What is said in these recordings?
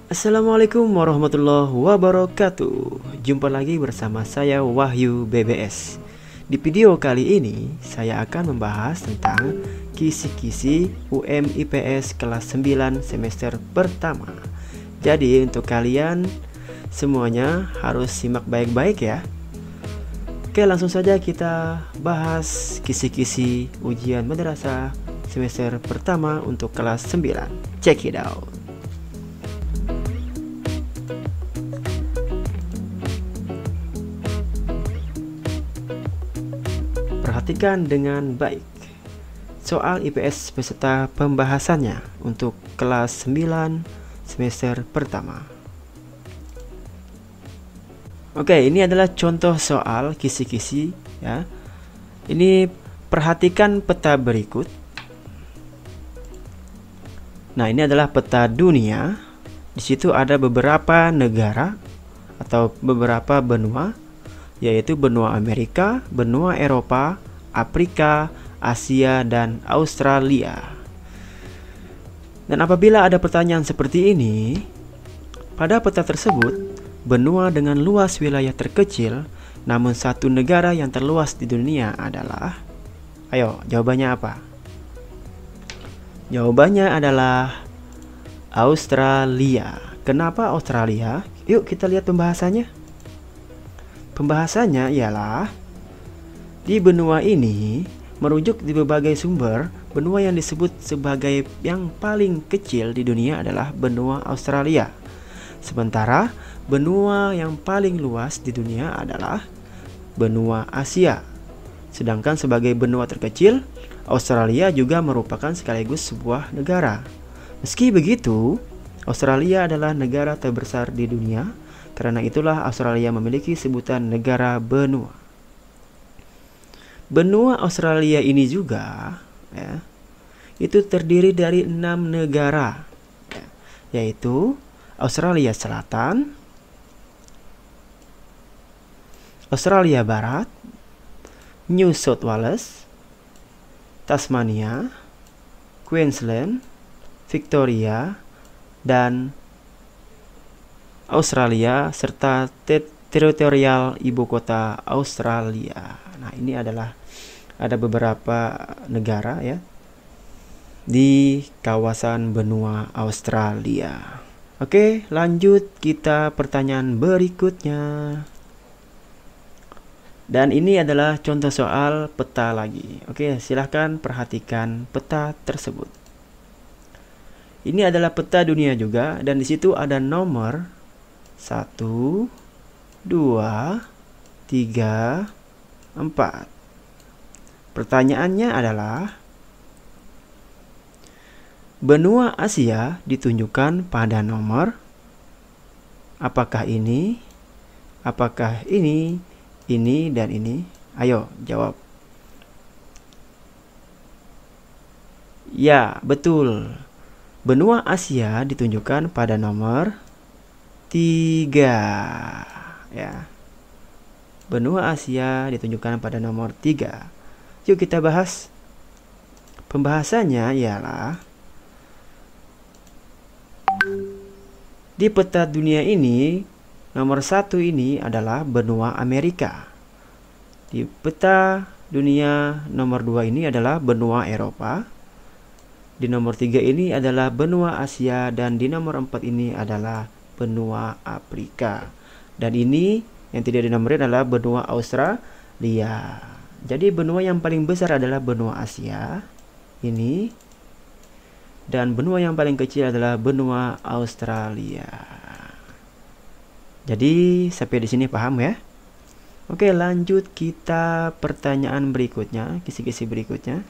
Assalamualaikum warahmatullahi wabarakatuh. Jumpa lagi bersama saya Wahyu BBS. Di video kali ini saya akan membahas tentang kisi-kisi UM IPS kelas 9 semester pertama. Jadi untuk kalian semuanya harus simak baik-baik ya. Oke, langsung saja kita bahas kisi-kisi ujian madrasah semester pertama untuk kelas 9. Check it out. Perhatikan dengan baik soal IPS beserta pembahasannya untuk kelas 9 semester pertama. Oke, ini adalah contoh soal kisi-kisi ya. Ini perhatikan peta berikut. Nah, ini adalah peta dunia. Di situ ada beberapa negara atau beberapa benua, yaitu benua Amerika, benua Eropa, Afrika, Asia, dan Australia. Dan apabila ada pertanyaan seperti ini, pada peta tersebut, benua dengan luas wilayah terkecil, namun satu negara yang terluas di dunia adalah, ayo jawabannya apa? Jawabannya adalah Australia. Kenapa Australia? Yuk kita lihat pembahasannya. Pembahasannya ialah di benua ini merujuk di berbagai sumber, benua yang disebut sebagai yang paling kecil di dunia adalah benua Australia. Sementara benua yang paling luas di dunia adalah benua Asia. Sedangkan sebagai benua terkecil, Australia juga merupakan sekaligus sebuah negara. Meski begitu, Australia adalah negara terbesar di dunia. Karena itulah Australia memiliki sebutan negara benua. Benua Australia ini juga ya, itu terdiri dari 6 negara ya, yaitu Australia Selatan, Australia Barat, New South Wales, Tasmania, Queensland, Victoria, dan Australia serta teritorial ibu kota Australia. Nah, ini adalah ada beberapa negara ya di kawasan benua Australia. Oke, lanjut kita pertanyaan berikutnya. Dan ini adalah contoh soal peta lagi. Oke, silahkan perhatikan peta tersebut. Ini adalah peta dunia juga, dan di situ ada nomor 1, 2, 3, 4. Pertanyaannya adalah, benua Asia ditunjukkan pada nomor, apakah ini, ini, dan ini? Ayo jawab. Ya, betul. Benua Asia ditunjukkan pada nomor 3 ya. Benua Asia ditunjukkan pada nomor 3. Yuk kita bahas. Pembahasannya ialah di peta dunia ini nomor 1 ini adalah benua Amerika. Di peta dunia nomor 2 ini adalah benua Eropa. Di nomor 3 ini adalah benua Asia, dan di nomor 4 ini adalah benua Afrika. Dan ini yang tidak dinomorin adalah benua Australia. Jadi benua yang paling besar adalah benua Asia ini, dan benua yang paling kecil adalah benua Australia. Jadi sampai di sini paham ya? Oke, lanjut kita pertanyaan berikutnya, kisi-kisi berikutnya.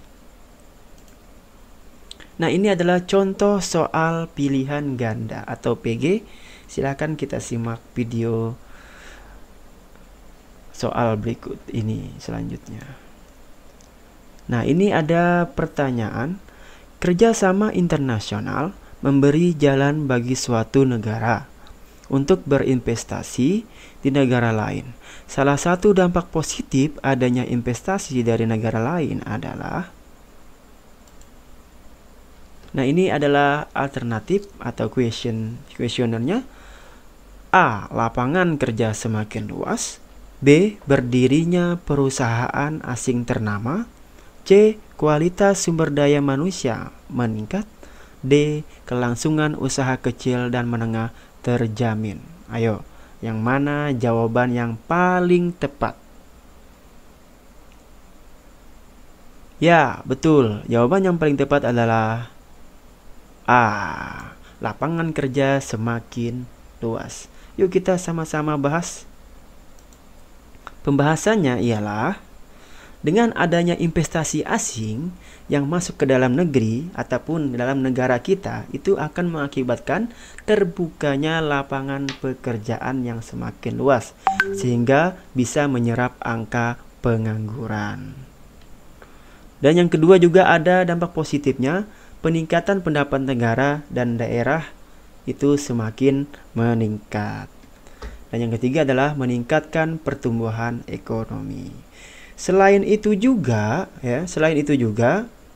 Nah, ini adalah contoh soal pilihan ganda atau PG. Silakan kita simak video soal berikut ini selanjutnya. Nah, ini ada pertanyaan. Kerjasama internasional memberi jalan bagi suatu negara untuk berinvestasi di negara lain. Salah satu dampak positif adanya investasi dari negara lain adalah Nah, ini adalah alternatif atau kuesionernya. A. Lapangan kerja semakin luas. B. Berdirinya perusahaan asing ternama. C. Kualitas sumber daya manusia meningkat. D. Kelangsungan usaha kecil dan menengah terjamin. Ayo, yang mana jawaban yang paling tepat? Ya, betul. Jawaban yang paling tepat adalah A. Lapangan kerja semakin luas. Yuk kita sama-sama bahas. Pembahasannya ialah dengan adanya investasi asing yang masuk ke dalam negeri ataupun dalam negara kita, itu akan mengakibatkan terbukanya lapangan pekerjaan yang semakin luas sehingga bisa menyerap angka pengangguran. Dan yang kedua juga ada dampak positifnya, peningkatan pendapatan negara dan daerah itu semakin meningkat. Dan yang ketiga adalah meningkatkan pertumbuhan ekonomi. Selain itu juga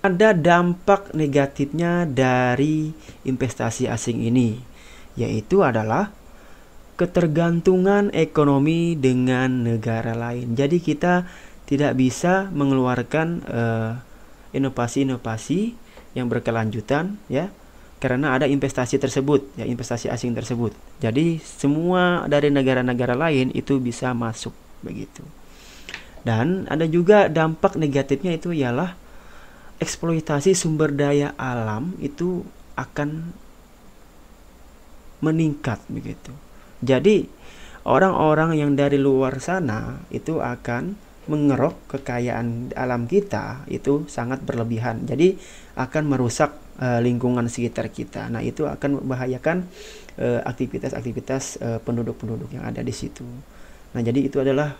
ada dampak negatifnya dari investasi asing ini, yaitu adalah ketergantungan ekonomi dengan negara lain. Jadi kita tidak bisa mengeluarkan inovasi-inovasi yang berkelanjutan, ya, karena ada investasi tersebut, ya, investasi asing tersebut. Jadi semua dari negara-negara lain itu bisa masuk begitu. Dan ada juga dampak negatifnya, itu ialah eksploitasi sumber daya alam itu akan meningkat begitu. Jadi orang-orang yang dari luar sana itu akan mengeruk kekayaan alam kita itu sangat berlebihan. Jadi akan merusak lingkungan sekitar kita. Nah, itu akan membahayakan aktivitas-aktivitas penduduk-penduduk yang ada di situ. Nah, jadi itu adalah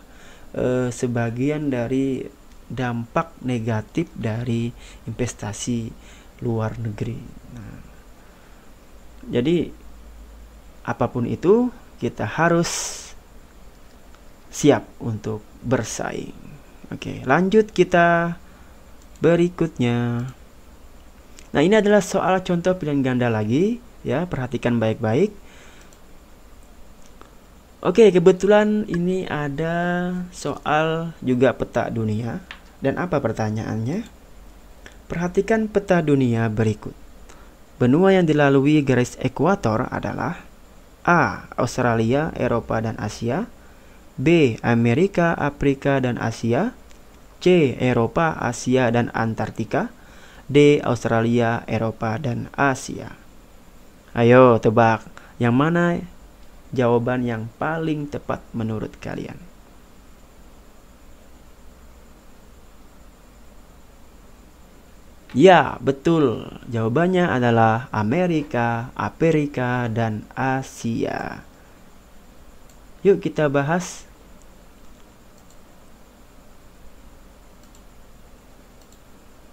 sebagian dari dampak negatif dari investasi luar negeri. Nah, jadi apapun itu kita harus siap untuk bersaing. Oke, lanjut kita berikutnya. Nah, ini adalah soal contoh pilihan ganda lagi, ya, perhatikan baik-baik. Oke, kebetulan ini ada soal juga peta dunia. Dan apa pertanyaannya? Perhatikan peta dunia berikut. Benua yang dilalui garis ekuator adalah A. Australia, Eropa, dan Asia. B. Amerika, Afrika, dan Asia. C. Eropa, Asia, dan Antartika. D. Australia, Eropa, dan Asia. Ayo tebak, yang mana jawaban yang paling tepat menurut kalian? Ya, betul. Jawabannya adalah Amerika, Afrika, dan Asia. Yuk kita bahas.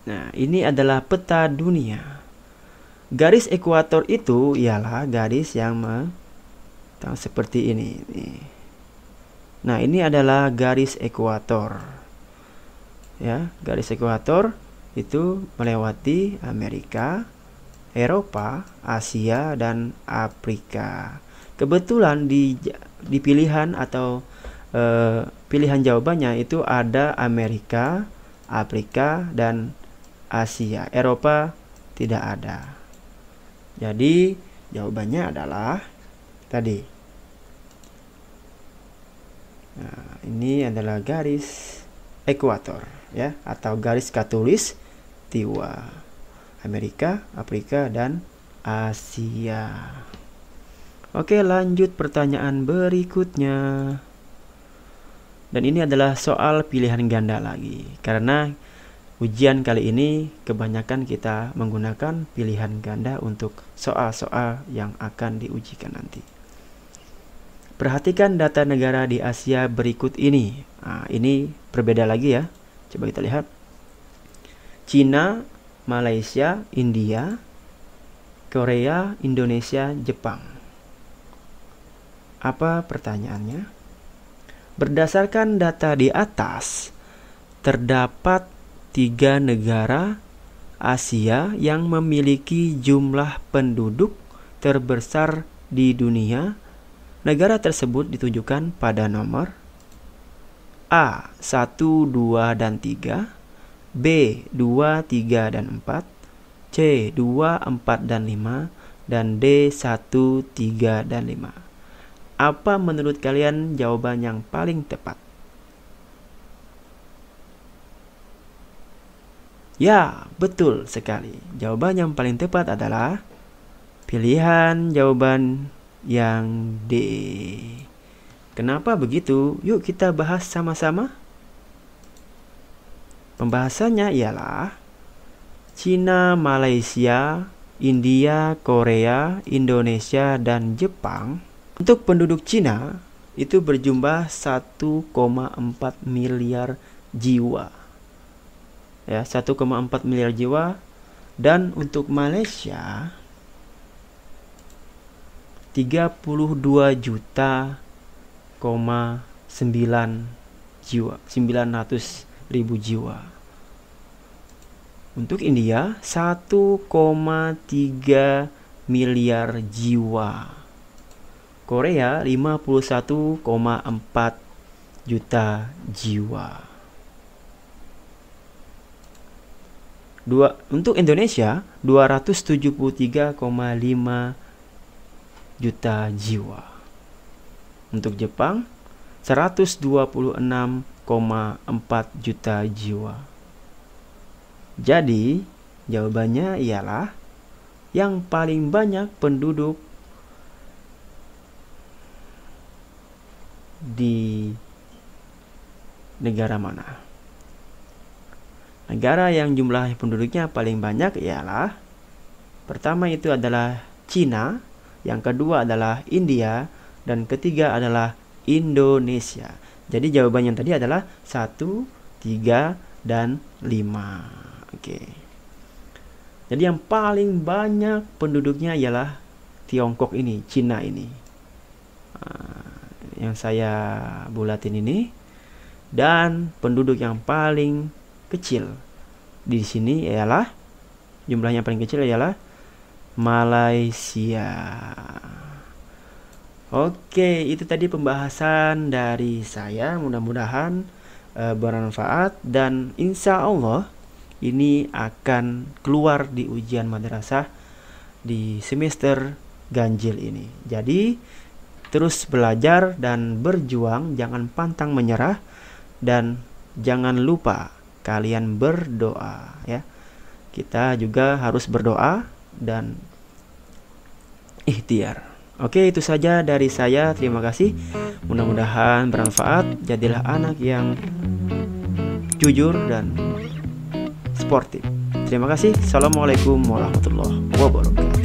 Nah, ini adalah peta dunia. Garis ekuator itu ialah garis yang seperti ini. Nah, ini adalah garis ekuator. Ya, garis ekuator itu melewati Amerika, Eropa, Asia, dan Afrika. Kebetulan di pilihan atau pilihan jawabannya itu ada Amerika, Afrika, dan Asia. Eropa tidak ada. Jadi jawabannya adalah tadi. Nah, ini adalah garis ekuator, ya, atau garis khatulistiwa. Amerika, Afrika, dan Asia. Oke, lanjut pertanyaan berikutnya. Dan ini adalah soal pilihan ganda lagi. Karena ujian kali ini kebanyakan kita menggunakan pilihan ganda untuk soal-soal yang akan diujikan nanti. Perhatikan data negara di Asia berikut ini. Nah, ini berbeda lagi ya. Coba kita lihat. Cina, Malaysia, India, Korea, Indonesia, Jepang. Apa pertanyaannya? Berdasarkan data di atas, terdapat 3 negara Asia yang memiliki jumlah penduduk terbesar di dunia. Negara tersebut ditunjukkan pada nomor A 1, 2, dan 3, B 2, 3, dan 4, C 2, 4, dan 5, dan D 1, 3, dan 5. Apa menurut kalian jawaban yang paling tepat? Ya, betul sekali. Jawaban yang paling tepat adalah pilihan jawaban yang D. Kenapa begitu? Yuk kita bahas sama-sama. Pembahasannya ialah Cina, Malaysia, India, Korea, Indonesia, dan Jepang. Untuk penduduk Cina itu berjumlah 1,4 miliar jiwa. Ya, 1,4 miliar jiwa. Dan untuk Malaysia 32 juta 900 ribu jiwa. Untuk India 1,3 miliar jiwa. Korea 51,4 juta jiwa. Untuk Indonesia 273,5 juta jiwa. Untuk Jepang 126,4 juta jiwa. Jadi jawabannya ialah yang paling banyak penduduk di negara mana? Negara yang jumlah penduduknya paling banyak ialah pertama itu adalah Cina, yang kedua adalah India, dan ketiga adalah Indonesia. Jadi jawabannya tadi adalah 1, 3, dan 5. Oke. Jadi yang paling banyak penduduknya ialah Tiongkok ini, Cina ini. Yang saya bulatin ini. Dan penduduk yang paling kecil di sini ialah jumlahnya paling kecil ialah Malaysia. Oke, itu tadi pembahasan dari saya. Mudah-mudahan bermanfaat dan insya Allah ini akan keluar di ujian madrasah di semester ganjil ini. Jadi terus belajar dan berjuang, jangan pantang menyerah, dan jangan lupa kalian berdoa ya. Kita juga harus berdoa dan ikhtiar. Oke, itu saja dari saya. Terima kasih. Mudah-mudahan bermanfaat. Jadilah anak yang jujur dan sportif. Terima kasih. Assalamualaikum warahmatullahi wabarakatuh.